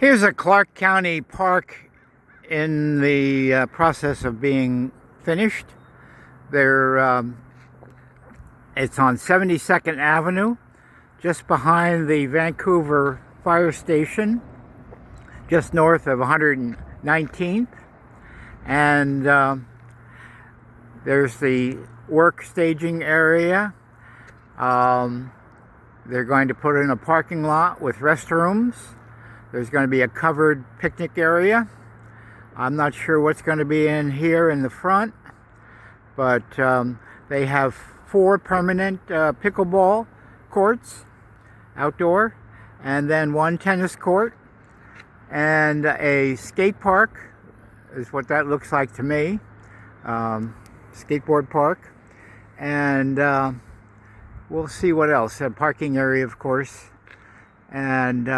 Here's a Clark County park in the process of being finished. It's on 72nd Avenue, just behind the Vancouver Fire Station, just north of 119th. And there's the work staging area. They're going to put in a parking lot with restrooms. There's going to be a covered picnic area. I'm not sure what's going to be in here in the front, but they have 4 permanent pickleball courts outdoor, and then 1 tennis court, and a skate park is what that looks like to me. Skateboard park, and we'll see what else. A parking area, of course, and